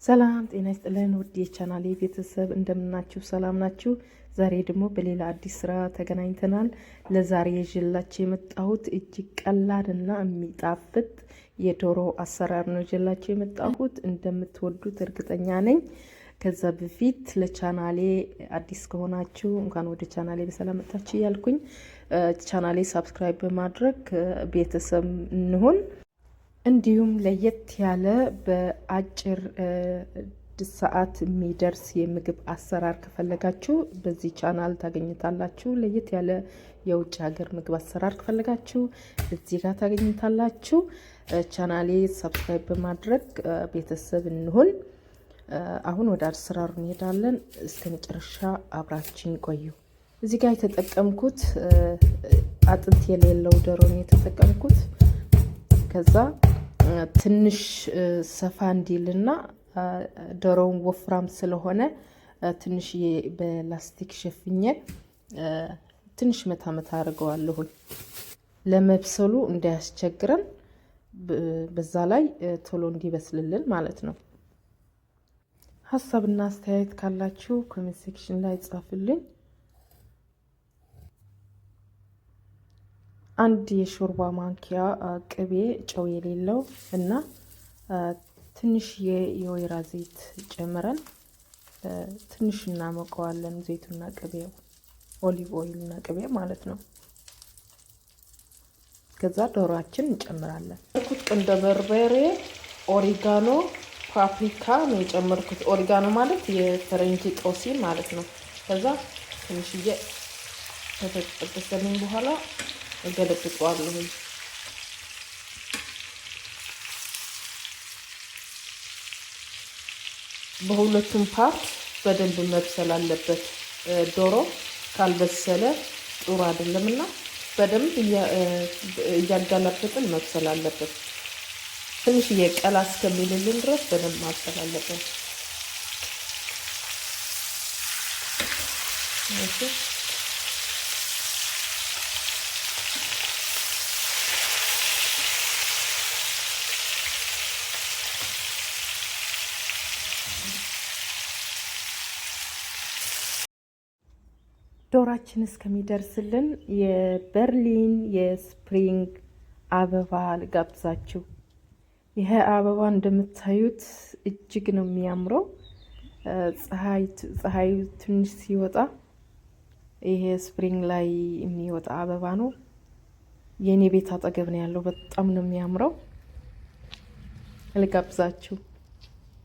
ሰላም ጤና ይስጥልን ውድ የቻናሌ ቤተሰብ እንደምናችሁ ሰላም ናችሁ? ዛሬ ደግሞ በሌላ አዲስ ስራ ተገናኝተናል። ለዛሬ ይዤላችሁ የመጣሁት እጅግ ቀላልና የሚጣፍጥ የዶሮ አሰራር ነው ይዤላችሁ የመጣሁት። እንደምትወዱት እርግጠኛ ነኝ። ከዛ በፊት ለቻናሌ አዲስ ከሆናችሁ እንኳን ወደ ቻናሌ በሰላም መጣችሁ እያልኩኝ ቻናሌ ሰብስክራይብ በማድረግ ቤተሰብ እንሁን። እንዲሁም ለየት ያለ በአጭር ሰዓት የሚደርስ የምግብ አሰራር ከፈለጋችሁ በዚህ ቻናል ታገኙታላችሁ። ለየት ያለ የውጭ ሀገር ምግብ አሰራር ከፈለጋችሁ እዚህ ጋር ታገኙታላችሁ። ቻናሌ ሰብስክራይብ በማድረግ ቤተሰብ እንሁን። አሁን ወደ አሰራሩ እንሄዳለን። እስከ መጨረሻ አብራችን ቆዩ። እዚህ ጋር የተጠቀምኩት አጥንት የሌለው ዶሮ ነው የተጠቀምኩት። ከዛ ትንሽ ሰፋ እንዲልና ዶሮውን ወፍራም ስለሆነ ትንሽ በላስቲክ ሸፍኜ ትንሽ መታ አድርገዋለሁ ለመብሰሉ እንዳያስቸግረን፣ በዛ ላይ ቶሎ እንዲበስልልን ማለት ነው። ሀሳብና አስተያየት ካላችሁ ኮሜንት ሴክሽን ላይ ጻፉልኝ። አንድ የሾርባ ማንኪያ ቅቤ ጨው የሌለው እና ትንሽ የወይራ ዘይት ጨምረን ትንሽ እናሞቀዋለን። ዘይቱና ቅቤው ኦሊቭ ኦይል እና ቅቤ ማለት ነው። ከዛ ዶሮአችን እንጨምራለን። ቁንዶ በርበሬ፣ ኦሪጋኖ፣ ፓፕሪካ ነው የጨመርኩት። ኦሪጋኖ ማለት የፈረንጅ ጦሲኝ ማለት ነው። ከዛ ትንሽዬ ከተጠበሰልኝ በኋላ እገለብጠዋለሁ። በሁለቱም ፓርት በደንብ መብሰል አለበት። ዶሮ ካልበሰለ ጥሩ አይደለምና በደንብ እያጋለበጥን መብሰል አለበት። ትንሽ የቀላ እስከሚልልን ድረስ በደንብ ማብሰል አለበት። ዶራችን እስከሚደርስልን የበርሊን የስፕሪንግ አበባ ልጋብዛችሁ። ይሄ አበባ እንደምታዩት እጅግ ነው የሚያምረው። ፀሐዩ ትንሽ ሲወጣ ይሄ ስፕሪንግ ላይ የሚወጣ አበባ ነው። የኔ ቤት አጠገብ ነው ያለው። በጣም ነው የሚያምረው። ልጋብዛችሁ።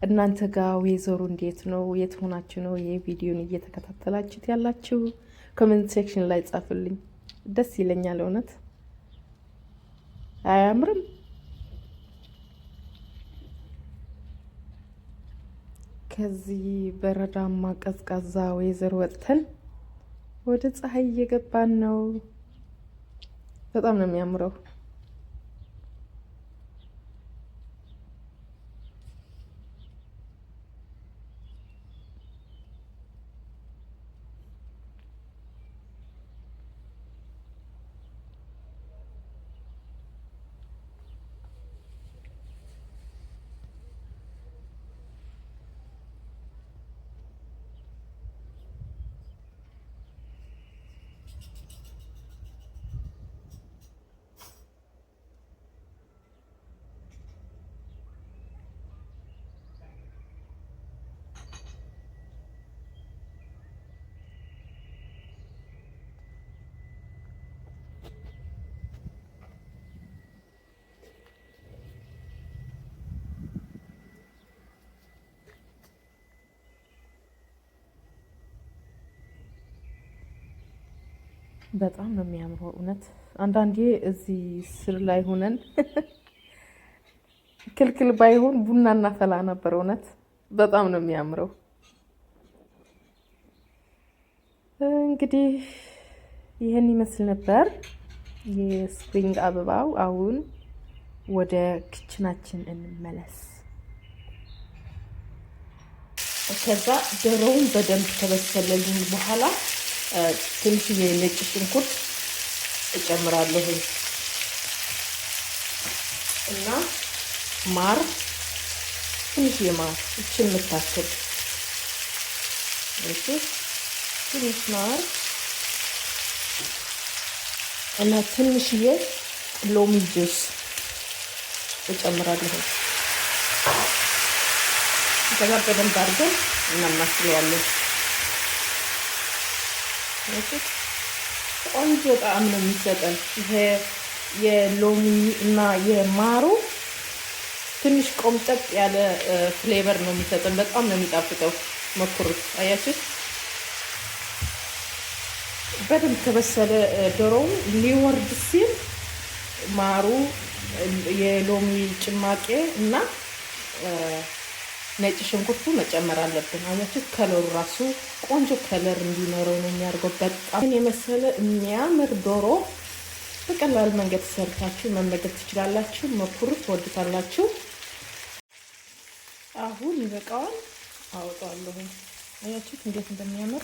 እናንተ ጋር ዌዘሩ እንዴት ነው? የት ሆናችሁ ነው ይሄ ቪዲዮን እየተከታተላችሁት ያላችሁ? ኮሜንት ሴክሽን ላይ ጻፉልኝ። ደስ ይለኛል እውነት። አያምርም? ከዚህ በረዳማ ቀዝቃዛ ዌዘር ወጥተን ወደ ፀሐይ እየገባን ነው። በጣም ነው የሚያምረው። በጣም ነው የሚያምረው እውነት። አንዳንዴ እዚህ ስር ላይ ሆነን ክልክል ባይሆን ቡና እናፈላ ነበር እውነት። በጣም ነው የሚያምረው። እንግዲህ ይሄን ይመስል ነበር የስፕሪንግ አበባው። አሁን ወደ ክችናችን እንመለስ። ከዛ ዶሮውን በደንብ ከበሰለልን በኋላ ትንሽዬ ነጭ ሽንኩርት እጨምራለሁ እና ማር ትንሽ ማር እችን የምታክል እሺ፣ ትንሽ ማር እና ትንሽዬ ሎሚ ጁስ እጨምራለሁ። ከዛ በደንብ አድርገን እናማስለዋለን። ቆንጆ ጣዕም ነው የሚሰጠን። ይሄ የሎሚ እና የማሩ ትንሽ ቆምጠጥ ያለ ፍሌቨር ነው የሚሰጠን። በጣም ነው የሚጣፍጠው። ሞክሩት። አያችሁት? በደንብ ከበሰለ ዶሮው ሊወርድ ሲል ማሩ፣ የሎሚ ጭማቄ እና ነጭ ሽንኩርቱ መጨመር አለብን። አያችሁት? ከለሩ ራሱ ቆንጆ ከለር እንዲኖረው ነው የሚያደርገው። በጣም የመሰለ የሚያምር ዶሮ በቀላል መንገድ ሰርታችሁ መመገብ ትችላላችሁ። ሞክሩት፣ ትወዱታላችሁ። አሁን ይበቃዋል። አወጣዋለሁ። አያችሁት እንዴት እንደሚያምር።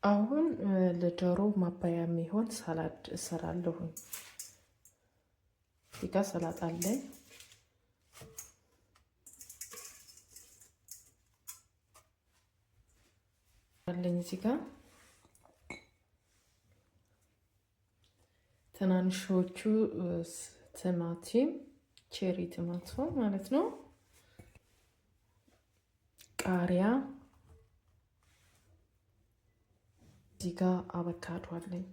አሁን ለዶሮ ማባያ የሚሆን ሳላድ እሰራለሁ። እዚህ ጋር ሰላጣ አለኝ። እዚህ ጋር ትናንሾቹ ቲማቲም ቼሪ ቲማቶ ማለት ነው፣ ቃሪያ፣ እዚህ ጋር አቮካዶ አለኝ።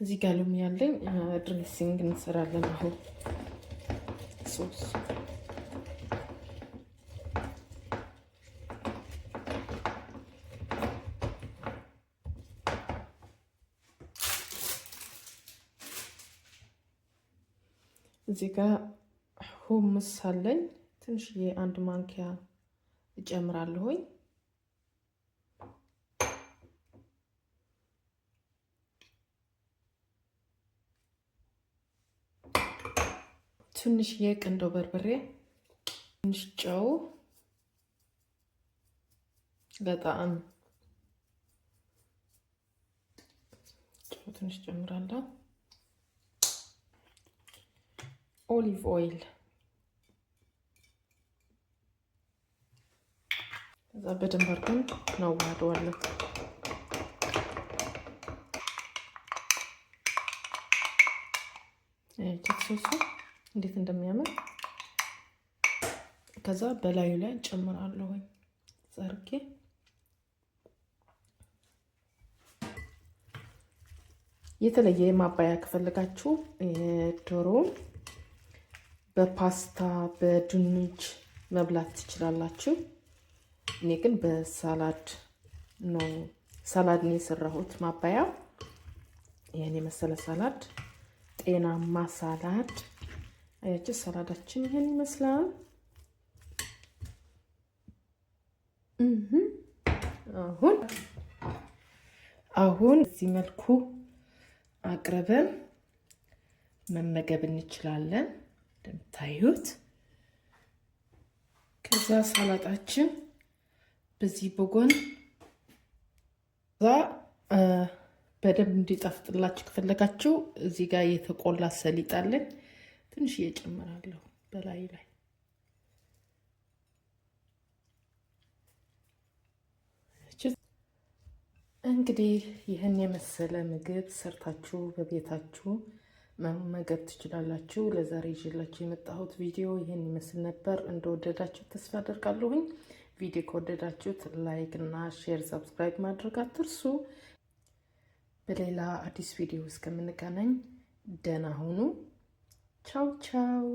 እዚህ ጋር ሎሚ ያለኝ ድሬሲንግ እንሰራለን። አሁን ሶስ እዚህ ጋር ሁምስ አለኝ። ትንሽዬ 1 ማንኪያ እጨምራለሁኝ። ትንሽ የቅንዶ በርበሬ፣ ትንሽ ጨው ለጣዕም ጨው ትንሽ ጨምራለሁ። ኦሊቭ ኦይል፣ ከዛ በደንብ አድርገን እናዋህደዋለን። ሶሱ እንዴት እንደሚያምር። ከዛ በላዩ ላይ ጨምራለሁ ዘርጌ። የተለየ ማባያ ከፈለጋችሁ ዶሮ በፓስታ በድንች መብላት ትችላላችሁ። እኔ ግን በሳላድ ነው የሰራሁት ማባያ። ይሄን የመሰለ ሳላድ፣ ጤናማ ሳላድ። አያችሁ ሰላዳችን ይሄን ይመስላል። አሁን እዚህ መልኩ አቅርበን መመገብ እንችላለን እንደምታዩት። ከዛ ሰላጣችን በዚህ በጎን በደንብ እንዲጣፍጥላችሁ ከፈለጋችሁ እዚህ ጋር የተቆላ ሰሊጥ አለኝ፣ ትንሽ እጨምራለሁ በላይ ላይ። እንግዲህ ይህን የመሰለ ምግብ ሰርታችሁ በቤታችሁ መመገብ ትችላላችሁ። ለዛሬ ይዤላችሁ የመጣሁት ቪዲዮ ይህን ይመስል ነበር። እንደወደዳችሁ ተስፋ አደርጋለሁኝ። ቪዲዮ ከወደዳችሁት ላይክ እና ሼር፣ ሰብስክራይብ ማድረግ አትርሱ። በሌላ አዲስ ቪዲዮ እስከምንገናኝ ደህና ሁኑ። ቻው ቻው።